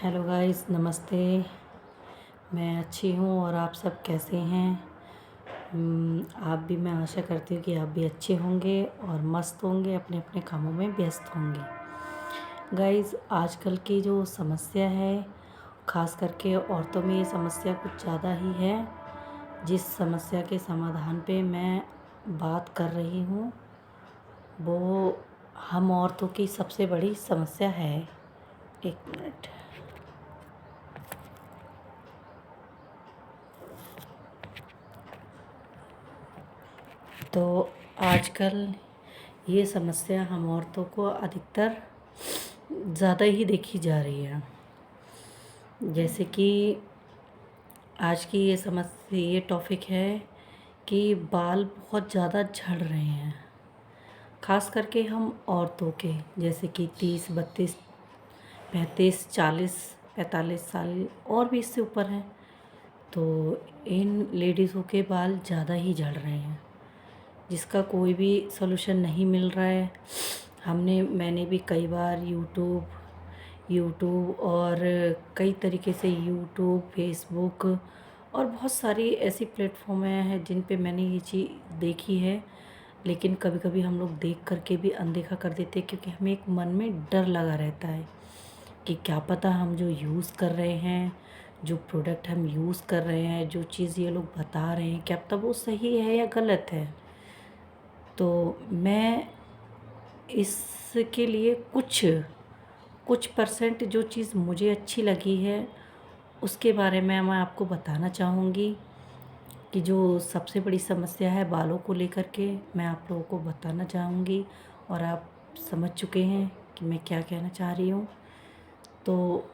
Hello guys, नमस्ते। मैं अच्छी हूँ और आप सब कैसे हैं? आप भी, मैं आशा करती हूँ कि आप भी अच्छे होंगे और मस्त होंगे, अपने अपने कामों में व्यस्त होंगे। गाइस, आजकल की जो समस्या है, ख़ास करके औरतों में ये समस्या कुछ ज़्यादा ही है। जिस समस्या के समाधान पे मैं बात कर रही हूँ, वो हम औरतों की सबसे बड़ी समस्या है। एक मिनट। तो आजकल ये समस्या हम औरतों को अधिकतर ज़्यादा ही देखी जा रही है। जैसे कि आज की ये समस्या, ये टॉपिक है कि बाल बहुत ज़्यादा झड़ रहे हैं। ख़ास करके हम औरतों के, जैसे कि 30, 32, 35, 40, 45 साल और भी इससे ऊपर हैं, तो इन लेडीज़ों के बाल ज़्यादा ही झड़ रहे हैं, जिसका कोई भी सॉल्यूशन नहीं मिल रहा है। मैंने भी कई बार यूट्यूब और कई तरीके से यूट्यूब, फेसबुक और बहुत सारी ऐसी प्लेटफॉर्म हैं जिन पे मैंने ये चीज़ देखी है। लेकिन कभी कभी हम लोग देख करके भी अनदेखा कर देते हैं, क्योंकि हमें एक मन में डर लगा रहता है कि क्या पता हम जो यूज़ कर रहे हैं, जो प्रोडक्ट हम यूज़ कर रहे हैं, जो चीज़ ये लोग बता रहे हैं, क्या पता वो सही है या गलत है। तो मैं इसके लिए कुछ कुछ परसेंट जो चीज़ मुझे अच्छी लगी है, उसके बारे में मैं आपको बताना चाहूँगी। कि जो सबसे बड़ी समस्या है बालों को लेकर के, मैं आप लोगों को बताना चाहूँगी, और आप समझ चुके हैं कि मैं क्या कहना चाह रही हूँ। तो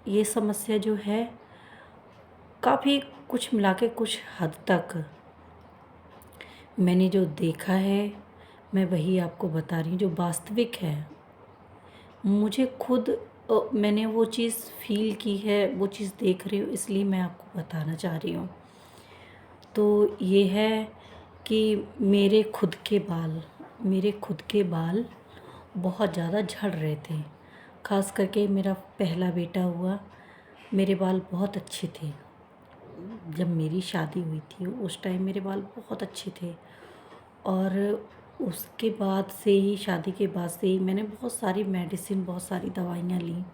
ये समस्या जो है, काफ़ी कुछ मिला के कुछ हद तक मैंने जो देखा है, मैं वही आपको बता रही हूँ जो वास्तविक है। मुझे खुद मैंने वो चीज़ फ़ील की है, वो चीज़ देख रही हूँ, इसलिए मैं आपको बताना चाह रही हूँ। तो ये है कि मेरे खुद के बाल बहुत ज़्यादा झड़ रहे थे। ख़ास करके मेरा पहला बेटा हुआ, मेरे बाल बहुत अच्छे थे। जब मेरी शादी हुई थी उस टाइम मेरे बाल बहुत अच्छे थे, और उसके बाद से ही, शादी के बाद से ही मैंने बहुत सारी मेडिसिन, बहुत सारी दवाइयाँ ली।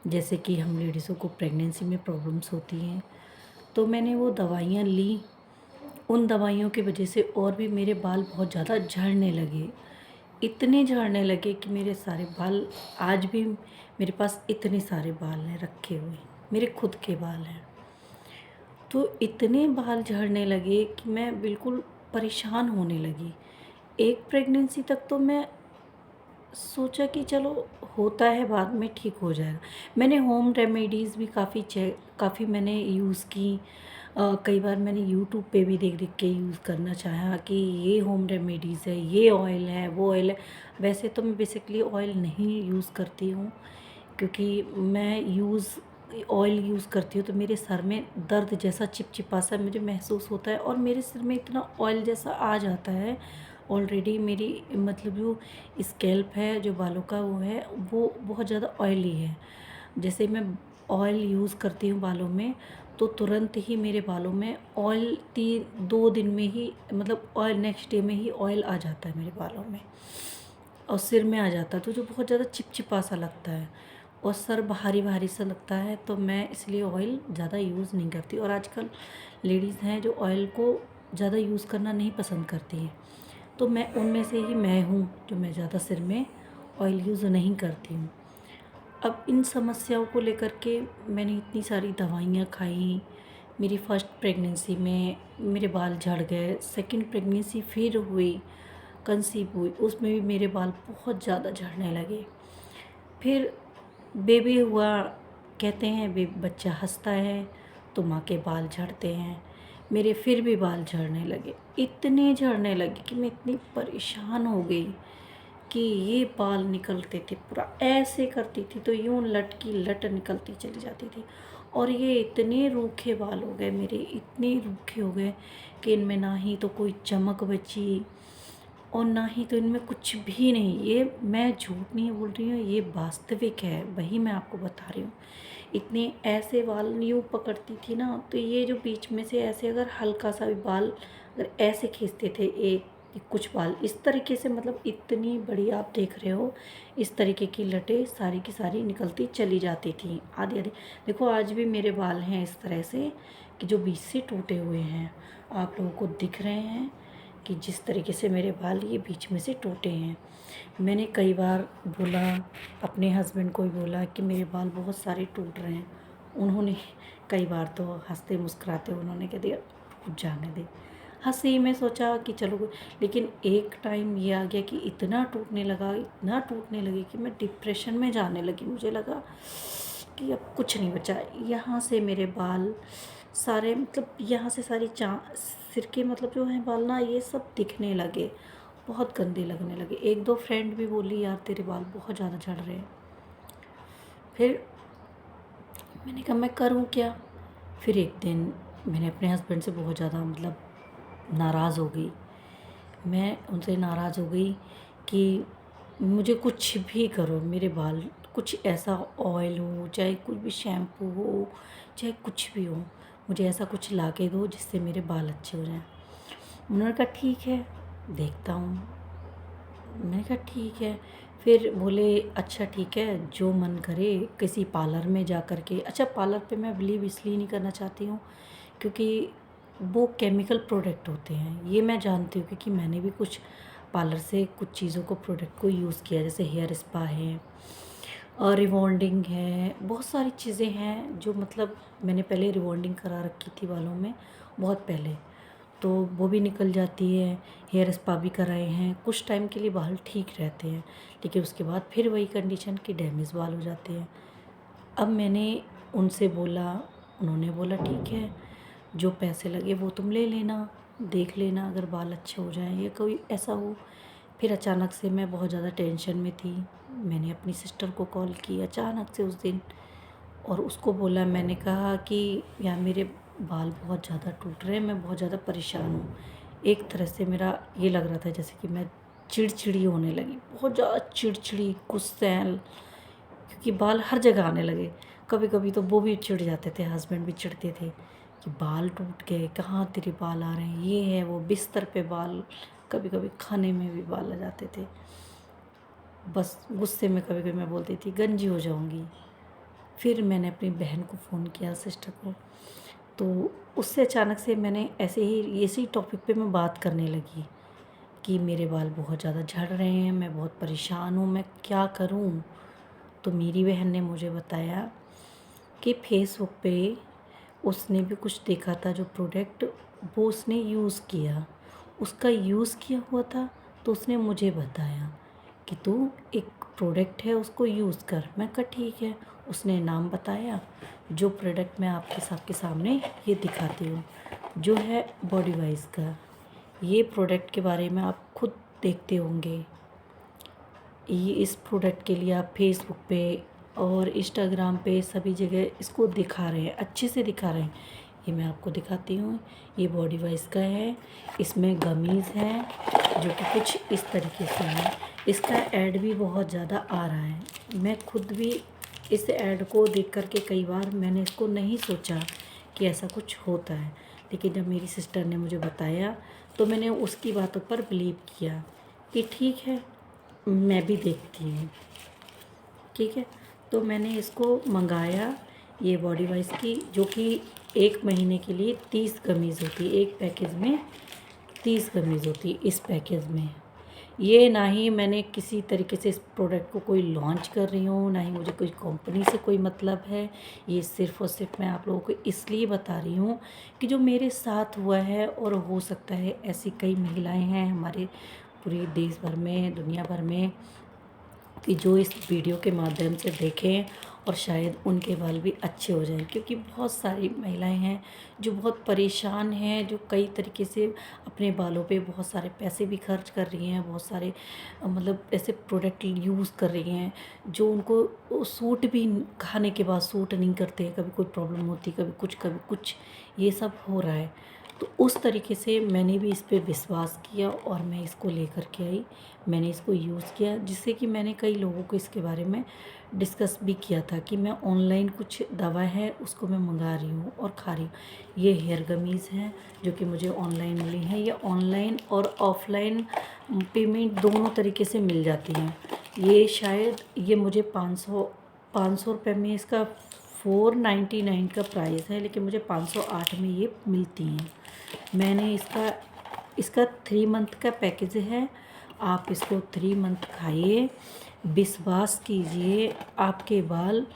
जैसे कि हम लेडीज़ों को प्रेगनेंसी में प्रॉब्लम्स होती हैं, तो मैंने वो दवाइयाँ ली। उन दवाइयों की वजह से और भी मेरे बाल बहुत ज़्यादा झड़ने लगे। इतने झड़ने लगे कि मेरे सारे बाल, आज भी मेरे पास इतने सारे बाल हैं रखे हुए, मेरे खुद के बाल हैं। तो इतने बाल झड़ने लगे कि मैं बिल्कुल परेशान होने लगी। एक प्रेगनेंसी तक तो मैं सोचा कि चलो होता है, बाद में ठीक हो जाएगा। मैंने होम रेमेडीज़ भी काफ़ी मैंने यूज़ की। कई बार मैंने यूट्यूब पे भी देख देख के यूज़ करना चाहा कि ये होम रेमेडीज़ है, ये ऑयल है, वो ऑयल है। वैसे तो मैं बेसिकली ऑयल नहीं यूज़ करती हूँ, क्योंकि मैं ऑयल यूज़ करती हूँ तो मेरे सर में दर्द जैसा, चिपचिपा सा मुझे महसूस होता है, और मेरे सिर में इतना ऑयल जैसा आ जाता है। ऑलरेडी मेरी, मतलब जो स्कैल्प है, जो बालों का वो है, वो बहुत ज़्यादा ऑयली है। जैसे मैं ऑयल यूज़ करती हूँ बालों में, तो तुरंत ही मेरे बालों में ऑयल, 2 दिन में ही, मतलब ऑयल नेक्स्ट डे में ही ऑयल आ जाता है मेरे बालों में, और सिर में आ जाता है, तो जो बहुत ज़्यादा चिपचिपा सा लगता है और सर भारी भारी सा लगता है। तो मैं इसलिए ऑयल ज़्यादा यूज़ नहीं करती, और आजकल लेडीज़ हैं जो ऑयल को ज़्यादा यूज़ करना नहीं पसंद करती हैं, तो मैं उनमें से ही मैं हूँ जो मैं ज़्यादा सिर में ऑयल यूज़ नहीं करती हूँ। अब इन समस्याओं को लेकर के मैंने इतनी सारी दवाइयाँ खाई। मेरी फर्स्ट प्रेगनेंसी में मेरे बाल झड़ गए, सेकंड प्रेगनेंसी फिर हुई, कंसीव हुई, उसमें भी मेरे बाल बहुत ज़्यादा झड़ने लगे। फिर बेबी हुआ, कहते हैं बच्चा हंसता है तो माँ के बाल झड़ते हैं। मेरे फिर भी बाल झड़ने लगे, इतने झड़ने लगे कि मैं इतनी परेशान हो गई कि ये बाल निकलते थे, पूरा ऐसे करती थी तो यूं लट की लट निकलती चली जाती थी। और ये इतने रूखे बाल हो गए मेरे, इतने रूखे हो गए कि इनमें ना ही तो कोई चमक बची, और ना ही तो इनमें कुछ भी नहीं, ये मैं झूठ नहीं बोल रही हूँ, ये वास्तविक है, वही मैं आपको बता रही हूँ। इतने ऐसे बाल यूँ पकड़ती थी ना, तो ये जो बीच में से ऐसे अगर हल्का सा भी बाल अगर ऐसे खींचते थे, एक कुछ बाल इस तरीके से, मतलब इतनी बड़ी आप देख रहे हो, इस तरीके की लटें सारी की सारी निकलती चली जाती थी, आधी आधी। देखो आज भी मेरे बाल हैं इस तरह से कि जो बीच से टूटे हुए हैं, आप लोगों को दिख रहे हैं कि जिस तरीके से मेरे बाल ये बीच में से टूटे हैं। मैंने कई बार बोला, अपने हस्बैंड को भी बोला कि मेरे बाल बहुत सारे टूट रहे हैं। उन्होंने कई बार तो हंसते मुस्कुराते उन्होंने कह दिया कुछ जाने दे। हंसी में सोचा कि चलो, लेकिन एक टाइम ये आ गया कि इतना टूटने लगा, इतना टूटने लगे कि मैं डिप्रेशन में जाने लगी। मुझे लगा कि अब कुछ नहीं बचा। यहाँ से मेरे बाल सारे, मतलब यहाँ से सारी सिर के मतलब जो है बाल ना, ये सब दिखने लगे, बहुत गंदे लगने लगे। एक दो फ्रेंड भी बोली यार तेरे बाल बहुत ज़्यादा झड़ रहे हैं। फिर मैंने कहा मैं करूँ क्या। फिर एक दिन मैंने अपने हस्बैंड से बहुत ज़्यादा मतलब नाराज़ हो गई। मैं उनसे नाराज़ हो गई कि मुझे कुछ भी करो, मेरे बाल कुछ ऐसा ऑयल हो, चाहे कुछ भी शैम्पू हो, चाहे कुछ भी हो, मुझे ऐसा कुछ ला के दो जिससे मेरे बाल अच्छे हो जाएं। उन्होंने कहा ठीक है देखता हूँ। मैंने कहा ठीक है। फिर बोले अच्छा ठीक है, जो मन करे किसी पार्लर में जा कर के। अच्छा, पार्लर पे मैं बिलीव इसलिए नहीं करना चाहती हूँ क्योंकि वो केमिकल प्रोडक्ट होते हैं, ये मैं जानती हूँ क्योंकि मैंने भी कुछ पार्लर से कुछ चीज़ों को प्रोडक्ट को यूज़ किया, जैसे हेयर स्पा है और रिबॉन्डिंग है, बहुत सारी चीज़ें हैं जो मतलब मैंने पहले रिबॉन्डिंग करा रखी थी बालों में बहुत पहले, तो वो भी निकल जाती है। हेयर स्पा भी कराए हैं, कुछ टाइम के लिए बाल ठीक रहते हैं, लेकिन उसके बाद फिर वही कंडीशन कि डैमेज बाल हो जाते हैं। अब मैंने उनसे बोला, उन्होंने बोला ठीक है, जो पैसे लगे वो तुम ले लेना, देख लेना अगर बाल अच्छे हो जाएं या कोई ऐसा हो। फिर अचानक से मैं बहुत ज़्यादा टेंशन में थी। मैंने अपनी सिस्टर को कॉल की अचानक से उस दिन और उसको बोला, मैंने कहा कि यार मेरे बाल बहुत ज़्यादा टूट रहे हैं, मैं बहुत ज़्यादा परेशान हूँ। एक तरह से मेरा ये लग रहा था जैसे कि मैं चिड़चिड़ी होने लगी, बहुत ज़्यादा चिड़चिड़ी, गुस्सैल, क्योंकि बाल हर जगह आने लगे। कभी कभी तो वो भी चिढ़ जाते थे, हस्बैंड भी चिढ़ते थे कि बाल टूट गए, कहाँ तेरे बाल आ रहे हैं, ये है वो, बिस्तर पे बाल, कभी कभी खाने में भी बाल आ जाते थे। बस गुस्से में कभी कभी मैं बोलती थी गंजी हो जाऊंगी। फिर मैंने अपनी बहन को फ़ोन किया, सिस्टर को, तो उससे अचानक से मैंने ऐसे ही इसी टॉपिक पे मैं बात करने लगी कि मेरे बाल बहुत ज़्यादा झड़ रहे हैं, मैं बहुत परेशान हूँ, मैं क्या करूँ। तो मेरी बहन ने मुझे बताया कि फेसबुक पे उसने भी कुछ देखा था जो प्रोडक्ट, वो उसने यूज़ किया, उसका यूज़ किया हुआ था, तो उसने मुझे बताया कि तू एक प्रोडक्ट है उसको यूज़ कर। मैं कहा ठीक है। उसने नाम बताया, जो प्रोडक्ट मैं आपके सबके सामने ये दिखाती हूँ, जो है बॉडी वाइज का। ये प्रोडक्ट के बारे में आप खुद देखते होंगे, ये इस प्रोडक्ट के लिए आप फेसबुक पे और इंस्टाग्राम पे सभी जगह इसको दिखा रहे हैं, अच्छे से दिखा रहे हैं। ये मैं आपको दिखाती हूँ, ये बॉडी वाइज का है, इसमें गमीज़ है जो कि कुछ इस तरीके से है। इसका ऐड भी बहुत ज़्यादा आ रहा है, मैं खुद भी इस ऐड को देख कर के कई बार मैंने इसको नहीं सोचा कि ऐसा कुछ होता है, लेकिन जब मेरी सिस्टर ने मुझे बताया तो मैंने उसकी बातों पर बिलीव किया कि ठीक है मैं भी देखती हूँ। ठीक है, तो मैंने इसको मंगाया, ये बॉडी वाइज की, जो कि 1 महीने के लिए 30 कमीज़ होती है, एक पैकेज में 30 कमीज़ होती है इस पैकेज में। ये ना ही मैंने किसी तरीके से इस प्रोडक्ट को कोई लॉन्च कर रही हूँ, ना ही मुझे कोई कंपनी से कोई मतलब है। ये सिर्फ़ और सिर्फ मैं आप लोगों को इसलिए बता रही हूँ कि जो मेरे साथ हुआ है, और हो सकता है ऐसी कई महिलाएं हैं हमारे पूरे देश भर में, दुनिया भर में, कि जो इस वीडियो के माध्यम से देखें और शायद उनके बाल भी अच्छे हो जाएं। क्योंकि बहुत सारी महिलाएं हैं जो बहुत परेशान हैं, जो कई तरीके से अपने बालों पे बहुत सारे पैसे भी खर्च कर रही हैं, बहुत सारे मतलब ऐसे प्रोडक्ट यूज़ कर रही हैं जो उनको सूट भी खाने के बाद सूट नहीं करते, कभी कोई प्रॉब्लम होती, कभी कुछ ये सब हो रहा है। तो उस तरीके से मैंने भी इस पे विश्वास किया और मैं इसको लेकर के आई। मैंने इसको यूज़ किया, जिससे कि मैंने कई लोगों को इसके बारे में डिस्कस भी किया था कि मैं ऑनलाइन कुछ दवा है उसको मैं मंगा रही हूँ और खा रही हूँ। ये हेयर गमीज़ हैं जो कि मुझे ऑनलाइन मिली हैं। ये ऑनलाइन और ऑफ़लाइन पेमेंट दोनों तरीके से मिल जाती हैं। ये शायद ये मुझे 500 रुपये में इसका 499 का प्राइस है, लेकिन मुझे 508 में ये मिलती हैं। मैंने इसका 3 मंथ का पैकेज है। आप इसको 3 मंथ खाइए, विश्वास कीजिए, आपके बाल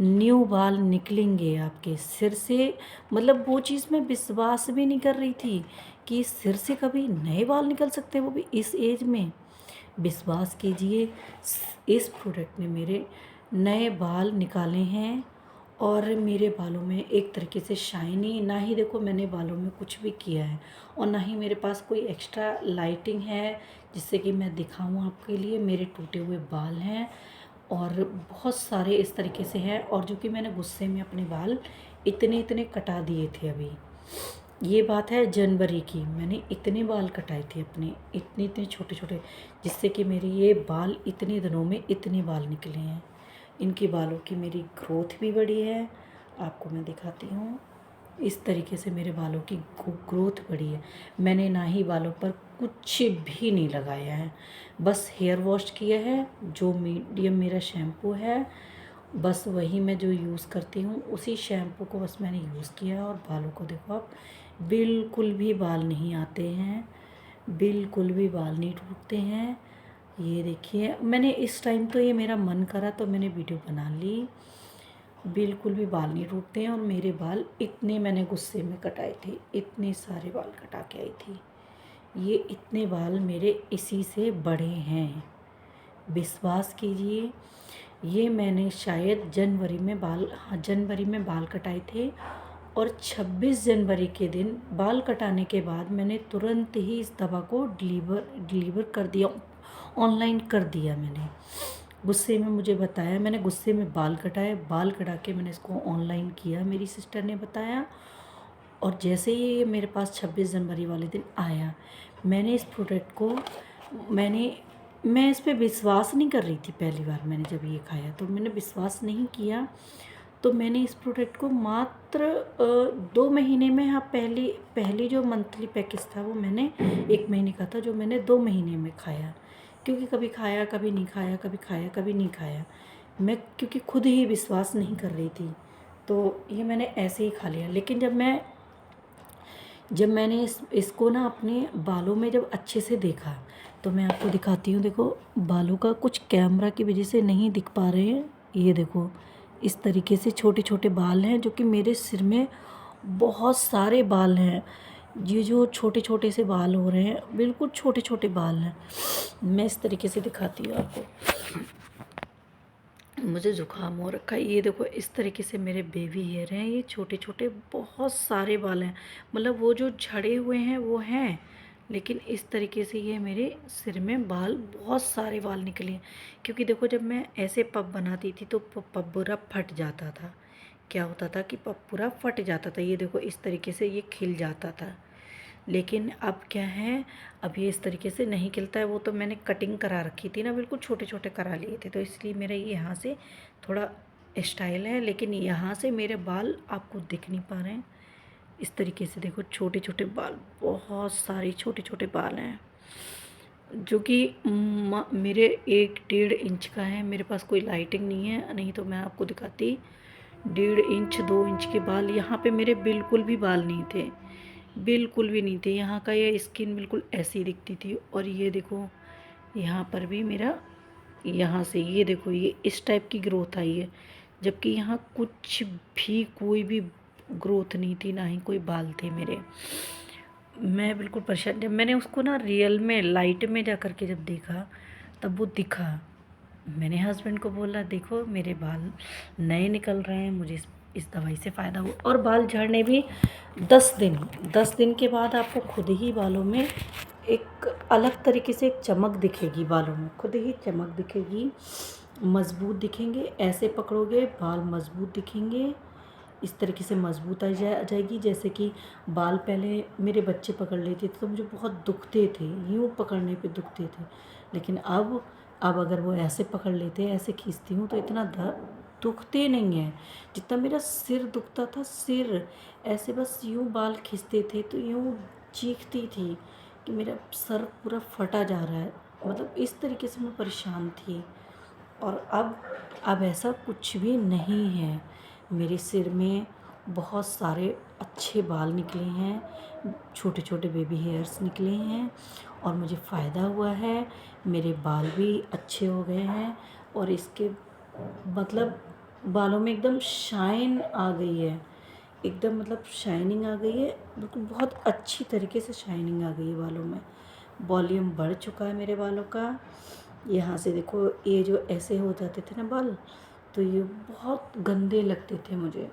न्यू बाल निकलेंगे आपके सिर से। मतलब वो चीज़ मैं विश्वास भी नहीं कर रही थी कि सिर से कभी नए बाल निकल सकते हैं, वो भी इस एज में। विश्वास कीजिए, इस प्रोडक्ट ने मेरे नए बाल निकाले हैं और मेरे बालों में एक तरीके से शाइनी। ना ही देखो मैंने बालों में कुछ भी किया है और ना ही मेरे पास कोई एक्स्ट्रा लाइटिंग है जिससे कि मैं दिखाऊं आपके लिए। मेरे टूटे हुए बाल हैं और बहुत सारे इस तरीके से हैं, और जो कि मैंने गुस्से में अपने बाल इतने इतने कटा दिए थे। अभी ये बात है जनवरी की, मैंने इतने बाल कटाए थे अपने, इतने इतने छोटे छोटे, जिससे कि मेरे ये बाल इतने दिनों में इतने बाल निकले हैं। इनके बालों की मेरी ग्रोथ भी बढ़ी है, आपको मैं दिखाती हूँ। इस तरीके से मेरे बालों की ग्रोथ बढ़ी है। मैंने ना ही बालों पर कुछ भी नहीं लगाया है, बस हेयर वॉश किया है। जो मीडियम मेरा शैम्पू है, बस वही मैं जो यूज़ करती हूँ, उसी शैम्पू को बस मैंने यूज़ किया है। और बालों को देखो आप, बिल्कुल भी बाल नहीं आते हैं, बिल्कुल भी बाल नहीं टूटते हैं। ये देखिए, मैंने इस टाइम तो ये मेरा मन करा तो मैंने वीडियो बना ली। बिल्कुल भी बाल नहीं टूटते हैं। और मेरे बाल इतने मैंने गुस्से में कटाए थे, इतने सारे बाल कटा के आई थी। ये इतने बाल मेरे इसी से बढ़े हैं, विश्वास कीजिए। ये मैंने शायद जनवरी में बाल कटाए थे और 26 जनवरी के दिन बाल कटाने के बाद मैंने तुरंत ही इस दवा को डिलीवर कर दिया, ऑनलाइन कर दिया। मैंने गुस्से में, मुझे बताया, मैंने गुस्से में बाल कटाए, बाल कटा के मैंने इसको ऑनलाइन किया, मेरी सिस्टर ने बताया। और जैसे ही ये मेरे पास 26 जनवरी वाले दिन आया, मैंने इस प्रोडक्ट को मैं इस पे विश्वास नहीं कर रही थी। पहली बार मैंने जब ये खाया तो मैंने विश्वास नहीं किया। तो मैंने इस प्रोडक्ट को मात्र 2 महीने में, हाँ, पहली जो मंथली पैकेज था वो मैंने 1 महीने का था, जो मैंने 2 महीने में खाया। क्योंकि कभी खाया कभी नहीं खाया, कभी खाया कभी नहीं खाया, मैं क्योंकि खुद ही विश्वास नहीं कर रही थी, तो ये मैंने ऐसे ही खा लिया। लेकिन जब मैंने इसको ना अपने बालों में जब अच्छे से देखा, तो मैं आपको दिखाती हूँ। देखो, बालों का कुछ कैमरा की वजह से नहीं दिख पा रहे हैं। ये देखो, इस तरीके से छोटे छोटे बाल हैं, जो कि मेरे सिर में बहुत सारे बाल हैं। ये जो छोटे छोटे से बाल हो रहे हैं, बिल्कुल छोटे छोटे बाल हैं। मैं इस तरीके से दिखाती हूँ आपको। मुझे ज़ुकाम हो रखा है। ये देखो, इस तरीके से मेरे बेबी हेयर हैं, ये छोटे छोटे बहुत सारे बाल हैं। मतलब वो जो झड़े हुए हैं वो हैं, लेकिन इस तरीके से ये मेरे सिर में बाल, बहुत सारे बाल निकले हैं। क्योंकि देखो, जब मैं ऐसे पब बनाती थी तो पब पूरा फट जाता था। क्या होता था कि पब पूरा फट जाता था। ये देखो, इस तरीके से ये खिल जाता था। लेकिन अब क्या है, अब ये इस तरीके से नहीं खिलता है। वो तो मैंने कटिंग करा रखी थी ना, बिल्कुल छोटे छोटे करा लिए थे, तो इसलिए मेरा ये यहाँ से थोड़ा स्टाइल है, लेकिन यहाँ से मेरे बाल आपको दिख नहीं पा रहे हैं। इस तरीके से देखो, छोटे छोटे बाल, बहुत सारे छोटे छोटे बाल हैं, जो कि मेरे 1-1.5 इंच का है। मेरे पास कोई लाइटिंग नहीं है, नहीं तो मैं आपको दिखाती। 1.5 इंच 2 इंच के बाल यहाँ पे मेरे बिल्कुल भी बाल नहीं थे, बिल्कुल भी नहीं थे। यहाँ का ये स्किन बिल्कुल ऐसी दिखती थी। और ये देखो, यहाँ पर भी मेरा, यहाँ से ये देखो, ये इस टाइप की ग्रोथ आई है, जबकि यहाँ कुछ भी, कोई भी ग्रोथ नहीं थी, ना ही कोई बाल थे मेरे। मैं बिल्कुल परेशान, जब मैंने उसको ना रियल में लाइट में जा कर के जब देखा, तब वो दिखा। मैंने हस्बैंड को बोला, देखो मेरे बाल नए निकल रहे हैं, मुझे इस दवाई से फ़ायदा हुआ। और बाल झड़ने भी 10 दिन के बाद आपको खुद ही बालों में एक अलग तरीके से एक चमक दिखेगी, बालों में खुद ही चमक दिखेगी, मज़बूत दिखेंगे। ऐसे पकड़ोगे बाल मज़बूत दिखेंगे, इस तरीके से मजबूत आ जाएगी। जैसे कि बाल पहले मेरे बच्चे पकड़ लेते थे तो मुझे बहुत दुखते थे, यूँ पकड़ने पे दुखते थे, लेकिन अब अगर वो ऐसे पकड़ लेते हैं, ऐसे खींचती हूँ तो इतना दुखते नहीं हैं जितना मेरा सिर दुखता था। सिर ऐसे बस यूँ बाल खींचते थे तो यूँ चीखती थी कि मेरा सर पूरा फटा जा रहा है, मतलब इस तरीके से मैं परेशान थी। और अब ऐसा कुछ भी नहीं है। मेरे सिर में बहुत सारे अच्छे बाल निकले हैं, छोटे छोटे बेबी हेयर्स निकले हैं और मुझे फ़ायदा हुआ है। मेरे बाल भी अच्छे हो गए हैं और इसके मतलब बालों में एकदम शाइन आ गई है, एकदम मतलब शाइनिंग आ गई है, बिल्कुल बहुत अच्छी तरीके से शाइनिंग आ गई है बालों में। वॉल्यूम बढ़ चुका है मेरे बालों का। यहाँ से देखो, ये जो ऐसे हो जाते थे ना बाल, तो ये बहुत गंदे लगते थे मुझे।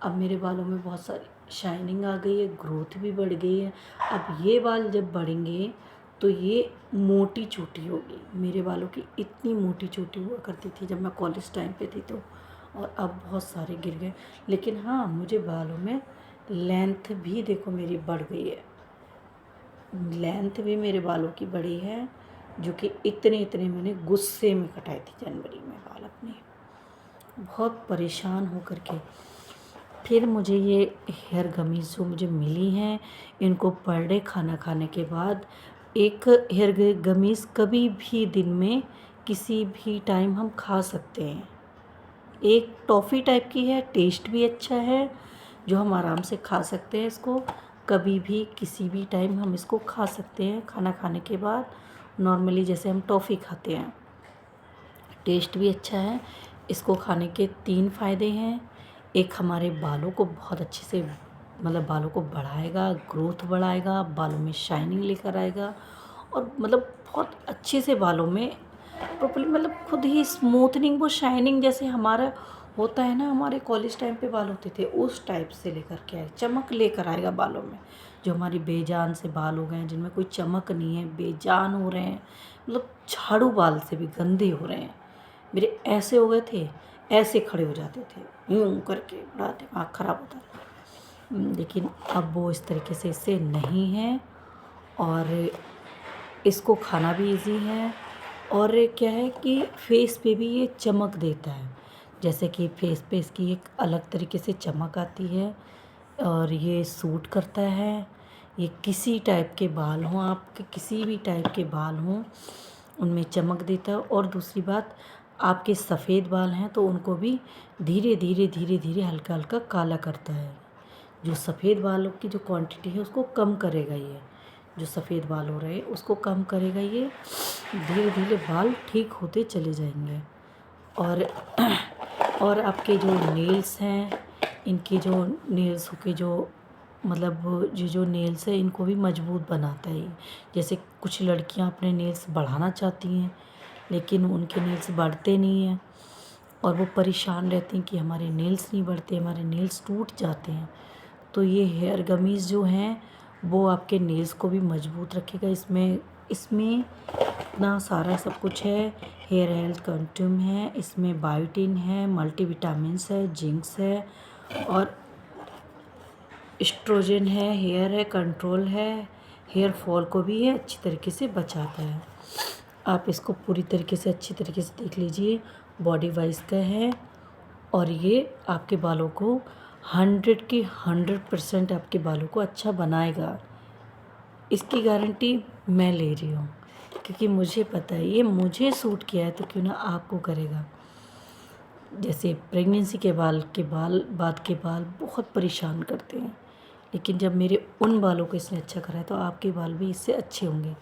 अब मेरे बालों में बहुत सारी शाइनिंग आ गई है, ग्रोथ भी बढ़ गई है। अब ये बाल जब बढ़ेंगे तो ये मोटी चोटी होगी। मेरे बालों की इतनी मोटी चोटी हुआ करती थी जब मैं कॉलेज टाइम पे थी तो, और अब बहुत सारे गिर गए। लेकिन हाँ, मुझे बालों में लेंथ भी देखो मेरी बढ़ गई है, लेंथ भी मेरे बालों की बड़ी है, जो कि इतने इतने मैंने गुस्से में कटाए थे जनवरी में बाल अपने, बहुत परेशान हो कर के। फिर मुझे ये हेयर गमीज़ जो मुझे मिली हैं, इनको पर डे खाना खाने के बाद एक हेयर गमीज़ कभी भी दिन में किसी भी टाइम हम खा सकते हैं। एक टॉफ़ी टाइप की है, टेस्ट भी अच्छा है, जो हम आराम से खा सकते हैं। इसको कभी भी किसी भी टाइम हम इसको खा सकते हैं, खाना खाने के बाद नॉर्मली जैसे हम टॉफ़ी खाते हैं। टेस्ट भी अच्छा है। इसको खाने के 3 फ़ायदे हैं। एक, हमारे बालों को बहुत अच्छे से मतलब बालों को बढ़ाएगा, ग्रोथ बढ़ाएगा, बालों में शाइनिंग लेकर आएगा और मतलब बहुत अच्छे से बालों में प्रॉपर्ली मतलब खुद ही स्मूथनिंग, वो शाइनिंग जैसे हमारा होता है ना, हमारे कॉलेज टाइम पे बाल होते थे उस टाइप से लेकर के आए, चमक लेकर आएगा बालों में। जो हमारी बेजान से बाल हो गए हैं, जिनमें कोई चमक नहीं है, बेजान हो रहे हैं, मतलब झाड़ू बाल से भी गंदे हो रहे हैं। मेरे ऐसे हो गए थे, ऐसे खड़े हो जाते थे यूँ करके, बड़ा दिमाग ख़राब होता था। लेकिन अब वो इस तरीके से इससे नहीं है और इसको खाना भी इजी है। और क्या है कि फेस पे भी ये चमक देता है, जैसे कि फेस पे इसकी एक अलग तरीके से चमक आती है और ये सूट करता है। ये किसी टाइप के बाल हों, आपके किसी भी टाइप के बाल हों, उनमें चमक देता है। और दूसरी बात, आपके सफ़ेद बाल हैं तो उनको भी धीरे धीरे धीरे धीरे हल्का हल्का काला करता है। जो सफ़ेद बालों की जो क्वांटिटी है उसको कम करेगा ये, जो सफ़ेद बाल हो रहे हैं उसको कम करेगा ये, धीरे धीरे बाल ठीक होते चले जाएंगे। और और आपके जो नेल्स हैं, इनके जो नेल्स के जो मतलब जो नेल्स है, इनको भी मजबूत बनाता है। जैसे कुछ लड़कियां अपने नेल्स बढ़ाना चाहती हैं लेकिन उनके नेल्स बढ़ते नहीं हैं और वो परेशान रहती हैं कि हमारे नेल्स नहीं बढ़ते, हमारे नेल्स टूट जाते हैं। तो ये हेयर गमीज़ जो हैं वो आपके नेल्स को भी मजबूत रखेगा। इसमें इसमें इतना सारा सब कुछ है। हेयर हेल्थ कंट्यूम है, इसमें बायोटिन है, मल्टीविटामिन्स है, जिंक्स है और एस्ट्रोजन है, हेयर है कंट्रोल है, हेयर फॉल को भी ये अच्छी तरीके से बचाता है। आप इसको पूरी तरीके से अच्छी तरीके से देख लीजिए, बॉडी वाइज का है और ये आपके बालों को 100 की 100% आपके बालों को अच्छा बनाएगा। इसकी गारंटी मैं ले रही हूँ क्योंकि मुझे पता है ये मुझे सूट किया है, तो क्यों ना आपको करेगा। जैसे प्रेगनेंसी के बाद के बाल बहुत परेशान करते हैं, लेकिन जब मेरे उन बालों को इसने अच्छा करा है तो आपके बाल भी इससे अच्छे होंगे।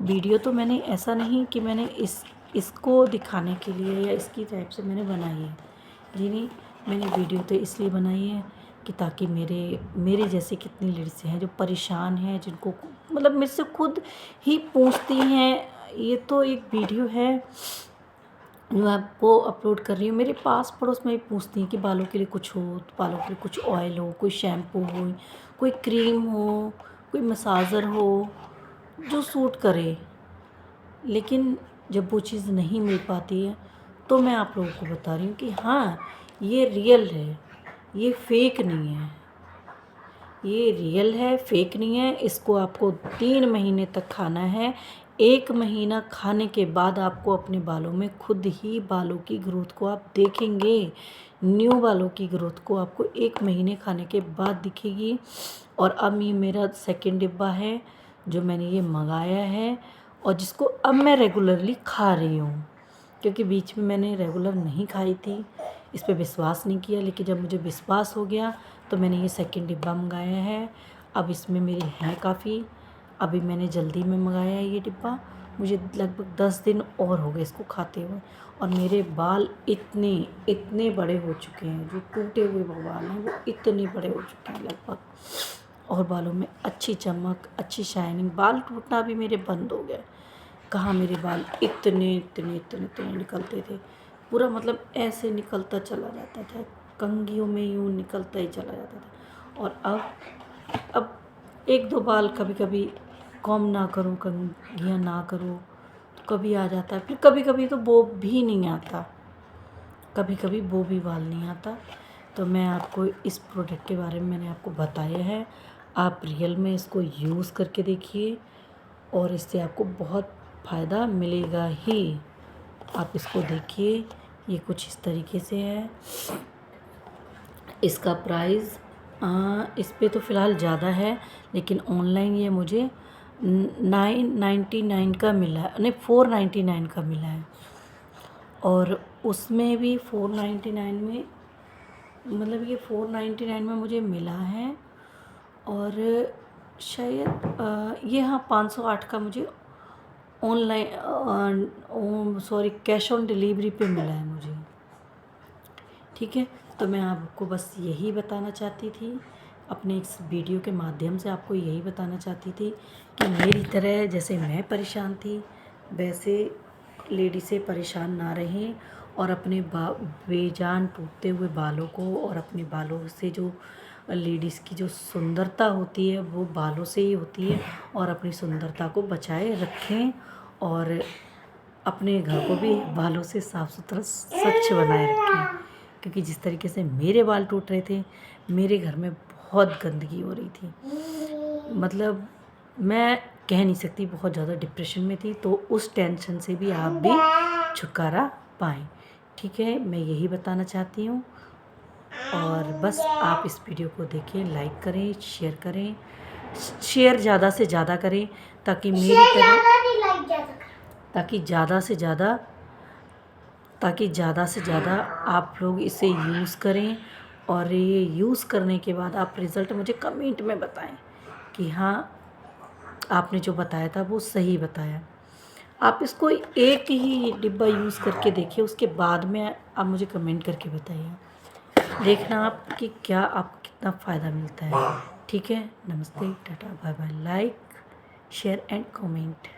वीडियो तो मैंने ऐसा नहीं कि मैंने इसको दिखाने के लिए या इसकी टाइप से मैंने बनाई है, जी नहीं, मैंने वीडियो तो इसलिए बनाई है कि ताकि मेरे जैसे कितनी लेडीज़ हैं जो परेशान हैं, जिनको मतलब मेरे से खुद ही पूछती हैं। ये तो एक वीडियो है जो आपको अपलोड कर रही हूँ, मेरे पास पड़ोस में भी पूछती हैं कि बालों के लिए कुछ हो, तो बालों के लिए कुछ ऑयल हो, कोई शैम्पू हो, कोई क्रीम हो, कोई मसाजर हो जो सूट करे। लेकिन जब वो चीज़ नहीं मिल पाती है तो मैं आप लोगों को बता रही हूँ कि हाँ, ये रियल है, ये फेक नहीं है, ये रियल है, फेक नहीं है। इसको आपको 3 महीने तक खाना है। 1 महीना खाने के बाद आपको अपने बालों में खुद ही बालों की ग्रोथ को आप देखेंगे। न्यू बालों की ग्रोथ को आपको 1 महीने खाने के बाद दिखेगी। और अब ये मेरा सेकंड डिब्बा है जो मैंने ये मंगाया है और जिसको अब मैं रेगुलरली खा रही हूँ, क्योंकि बीच में मैंने रेगुलर नहीं खाई थी, इस पे विश्वास नहीं किया। लेकिन जब मुझे विश्वास हो गया तो मैंने ये सेकंड डिब्बा मंगाया है। अब इसमें मेरी हैं काफ़ी, अभी मैंने जल्दी में मंगाया है ये डिब्बा। मुझे लगभग 10 दिन और हो गए इसको खाते हुए और मेरे बाल इतने इतने बड़े हो चुके हैं, जो टूटे हुए बाल हैं वो इतने बड़े हो चुके हैं लगभग। और बालों में अच्छी चमक, अच्छी शाइनिंग, बाल टूटना भी मेरे बंद हो गया। कहाँ मेरे बाल इतने इतने इतने इतने निकलते थे, पूरा मतलब ऐसे निकलता चला जाता था, कंघियों में यूँ निकलता ही चला जाता था। और अब 1-2 बाल कभी कभी कॉम ना करूँ, कंघियाँ ना करूँ तो कभी आ जाता है, फिर कभी कभी तो वो भी नहीं आता, कभी कभी वो भी बाल नहीं आता। तो मैं आपको इस प्रोडक्ट के बारे में मैंने आपको बताया है, आप रियल में इसको यूज़ करके देखिए और इससे आपको बहुत फ़ायदा मिलेगा ही। आप इसको देखिए, ये कुछ इस तरीके से है। इसका प्राइस इस पे तो फ़िलहाल ज़्यादा है, लेकिन ऑनलाइन ये मुझे 999 का मिला है, नहीं 499 का मिला है। और उसमें भी 499 में, मतलब ये 499 में मुझे मिला है। और शायद ये हाँ 508 का मुझे online sorry cash on delivery पे मिला है मुझे। ठीक है, तो मैं आपको बस यही बताना चाहती थी, अपने इस वीडियो के माध्यम से आपको यही बताना चाहती थी कि मेरी तरह जैसे मैं परेशान थी वैसे लेडीज़ें परेशान ना रहें और अपने बेजान टूटते हुए बालों को, और अपने बालों से जो लेडीज़ की जो सुंदरता होती है वो बालों से ही होती है, और अपनी सुंदरता को बचाए रखें और अपने घर को भी बालों से साफ़ सुथरा स्वच्छ बनाए रखें। क्योंकि जिस तरीके से मेरे बाल टूट रहे थे, मेरे घर में बहुत गंदगी हो रही थी, मतलब मैं कह नहीं सकती, बहुत ज़्यादा डिप्रेशन में थी। तो उस टेंशन से भी आप भी छुटकारा पाएँ। ठीक है, मैं यही बताना चाहती हूँ। और बस आप इस वीडियो को देखिए, लाइक करें, शेयर करें, शेयर ज़्यादा से ज़्यादा करें ताकि मेरी तरह ताकि ज़्यादा से ज़्यादा आप लोग इसे यूज़ करें। और ये यूज़ करने के बाद आप रिज़ल्ट मुझे कमेंट में बताएं कि हाँ आपने जो बताया था वो सही बताया। आप इसको एक ही डिब्बा यूज़ करके देखिए, उसके बाद में आप मुझे कमेंट करके बताइए, देखना आप कि क्या आपको कितना फ़ायदा मिलता है। ठीक है, नमस्ते, tata, bye bye, like share and comment.